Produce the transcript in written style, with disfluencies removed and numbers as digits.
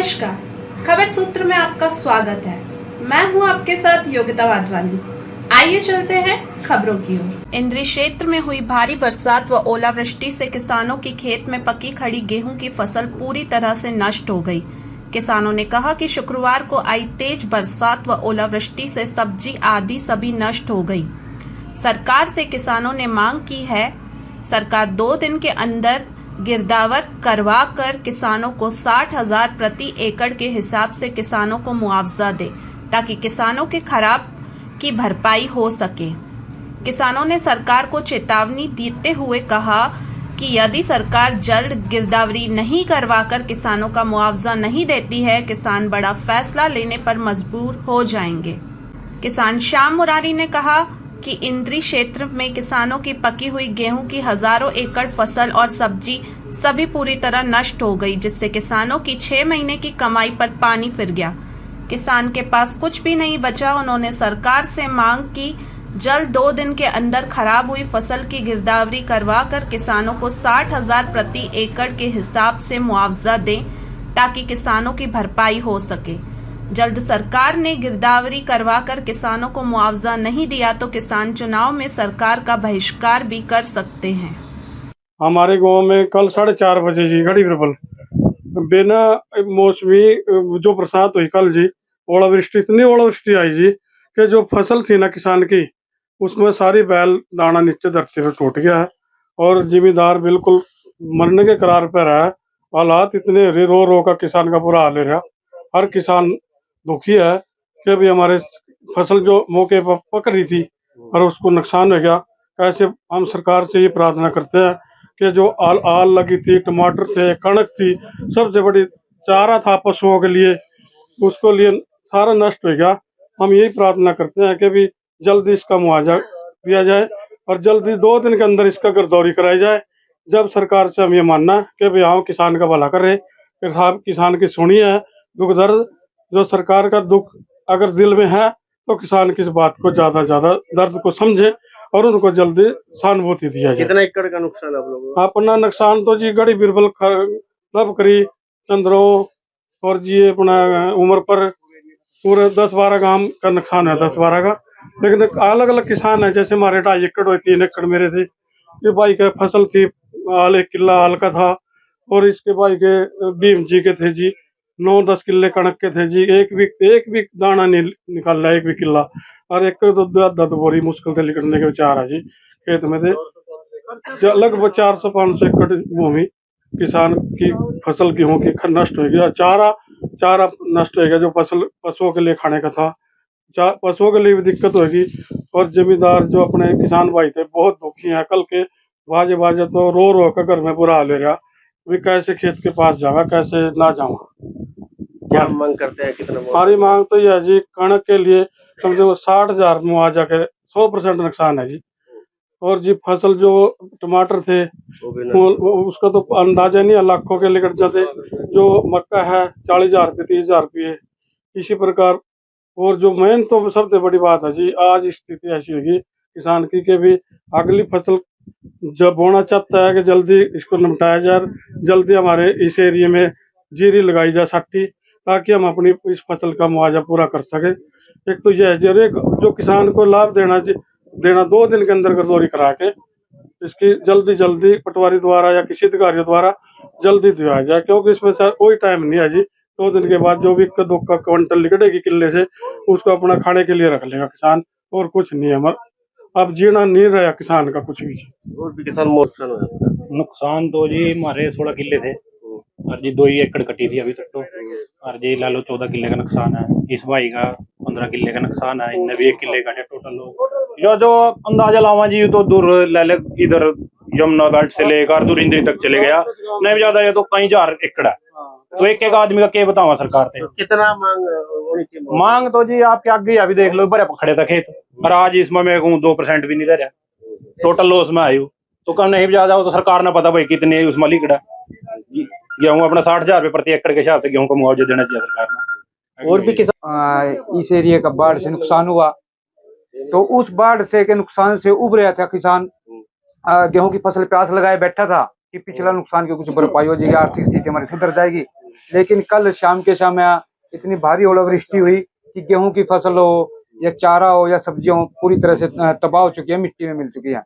नमस्कार, खबर सूत्र में आपका स्वागत है। मैं हूं आपके साथ योगिता वाधवानी। आइए चलते हैं खबरों की ओर। इंद्री क्षेत्र में हुई भारी बरसात व ओलावृष्टि से किसानों की खेत में पकी खड़ी गेहूं की फसल पूरी तरह से नष्ट हो गई। किसानों ने कहा कि शुक्रवार को आई तेज बरसात व ओलावृष्टि से सब्जी आदि सभी नष्ट हो गई। सरकार से किसानों ने मांग की है, सरकार 2 दिन के अंदर गिरदावर करवा कर किसानों को 60,000 प्रति एकड़ के हिसाब से किसानों को मुआवजा दे, ताकि किसानों के खराब की भरपाई हो सके। किसानों ने सरकार को चेतावनी देते हुए कहा कि यदि सरकार जल्द गिरदावरी नहीं करवाकर किसानों का मुआवजा नहीं देती है, किसान बड़ा फैसला लेने पर मजबूर हो जाएंगे। किसान श्याम मुरारी ने कहा कि इंद्री क्षेत्र में किसानों की पकी हुई गेहूं की हजारों एकड़ फसल और सब्जी सभी पूरी तरह नष्ट हो गई, जिससे किसानों की 6 महीने की कमाई पर पानी फिर गया। किसान के पास कुछ भी नहीं बचा। उन्होंने सरकार से मांग की जल्द 2 दिन के अंदर खराब हुई फसल की गिरदावरी करवा कर किसानों को 60,000 प्रति एकड़ के हिसाब से मुआवजा दें, ताकि किसानों की भरपाई हो सके। जल्द सरकार ने गिरदावरी करवाकर किसानों को मुआवजा नहीं दिया तो किसान चुनाव में सरकार का बहिष्कार भी कर सकते हैं। हमारे गांव में कल 4:30 बजे जी घड़ी बिरबल बिना मौसमी जो बरसात हुई कल जी, ओलावृष्टि, इतनी ओलावृष्टि आई जी कि जो फसल थी ना किसान की, उसमें सारी बैल दाना नीचे धरती पे टूट गया है और जिम्मेदार बिल्कुल मरने के करार पर है। हालात इतने रो रो का किसान का बुरा हाल है रहा। हर किसान दुखी है कि भी हमारे फसल जो मौके पर पक रही थी और उसको नुकसान हो गया। कैसे हम सरकार से ये प्रार्थना करते हैं कि जो आल लगी थी, टमाटर थे, कणक थी, सबसे बड़ी चारा था पशुओं के लिए, उसको लिए सारा नष्ट हो गया। हम यही प्रार्थना करते हैं कि भी जल्दी इसका मुआवजा दिया जाए और जल्दी 2 दिन के अंदर इसका गिरदौरी कराई जाए। जब सरकार से हम ये मानना कि भी हाँ किसान का भला करे, किसान की सुनिए दुख दर्द। जो सरकार का दुख अगर दिल में है तो किसान की इस बात को ज्यादा दर्द को समझे और उनको जल्दी सहानुभूति दिया जाए। कितना एकड़ का नुकसान आप लोगों का? अपना नुकसान तो जी गड़ी बिरबल नब करी चंद्रो और जी अपना उम्र पर पूरे 10-12 गांव का नुकसान है, 10-12 का। लेकिन अलग अलग किसान है, जैसे हमारे 2.5 एकड़ और 3 एकड़ मेरे थे। ये भाई का फसल थी, 1 किला हाल का था और इसके भाई के भीम जी के थे जी 9-10 किले कणक के थे जी। एक भी दाना नहीं निकाल रहा, एक भी किला, और एक तो बोरी मुश्किल से निकलने के विचार है जी खेत में थे। लगभग 400-500 एकड़ भूमि किसान की फसल गेहूं की नष्ट हो गया। चारा नष्ट हो गया जो फसल पशुओं के लिए खाने का था। पशुओं के लिए भी दिक्कत होगी और जमींदार जो अपने किसान भाई थे बहुत दुखी हैं। कल के बाजे तो रो रो कर घर में बुरा हाल है रहा। वे कैसे खेत के पास जावा, कैसे ना जावा। क्या मांग करते हैं? कितना हमारी मांग तो यह है जी, कणक के लिए कम से कम 60,000 मुआवजा के 100% नुकसान है जी। और जी फसल जो टमाटर थे उसका तो अंदाजा नहीं है, लाखों के लेकर जाते। जो मक्का है 40,000 रुपये, 30,000 रुपये, इसी प्रकार। और जो मेन तो सबसे बड़ी बात है जी, आज स्थिति ऐसी होगी किसान की कि भी अगली फसल जब बोना चाहता है कि जल्दी इसको निपटाया जाए, जल्दी हमारे इस एरिया में जीरी लगाई जाए 60, ताकि हम अपनी इस फसल का मुआवजा पूरा कर सके। एक तो यह है जो किसान को लाभ देना 2 दिन के अंदर गिरदौरी करा के इसकी जल्दी पटवारी द्वारा या किसी अधिकारियों द्वारा जल्दी दिया जाए, क्योंकि इसमें कोई टाइम नहीं है जी। 2 दिन के बाद जो भी 1-2 का क्विंटल निकलेगी किले से, उसको अपना खाने के लिए रख लेगा किसान, और कुछ नहीं है। अब जीना नहीं रहा किसान का कुछ भी। और भी किसान नुकसान तो जी हमारे 16 किले थे और जी 2 ही एकड़ कटी थी अभी तक तो। और जी ला लो 14 किले का नुकसान है। इस भाई का 15 किले का नुकसान है। इनने भी 1 किले का टोटल जो अंदाजा लावा जी तो दूर ले ले, इधर यमुना घाट से लेकर दूर इंद्री तक चले गया, नहीं ज्यादा ये तो कई 1000 एकड़ है। तो एक आदमी का क्या बतावा सरकार से। तो कितना मांग होनी चाहिए? मांग तो जी आपके आगे अभी देख लो, बड़े खड़े था खेत, और आज इसमें मैं कहूँ 2% भी नहीं रह रहा, टोटल लॉस में आयु। तो कम नहीं ज्यादा हो तो सरकार ने पता भाई कितने उसमें लिखड़ा गेहूं अपना 60,000 रुपये प्रति एकड़ के हिसाब से गेहूं का मुआवजा देना चाहिए सरकार ने। और भी किसान इस एरिया का बाढ़ से नुकसान हुआ, तो उस बाढ़ से के नुकसान से उब रहा था किसान। गेहूं की फसल पे आस लगाए बैठा था कि पिछला नुकसान की कुछ भरपाई हो जाएगी, आर्थिक स्थिति हमारी सुधर जाएगी। लेकिन कल शाम के समय इतनी भारी ओलावृष्टि हुई कि गेहूं की फसल हो या चारा हो या सब्जियां हो पूरी तरह से तबाह हो चुकी है, मिट्टी में मिल चुकी है।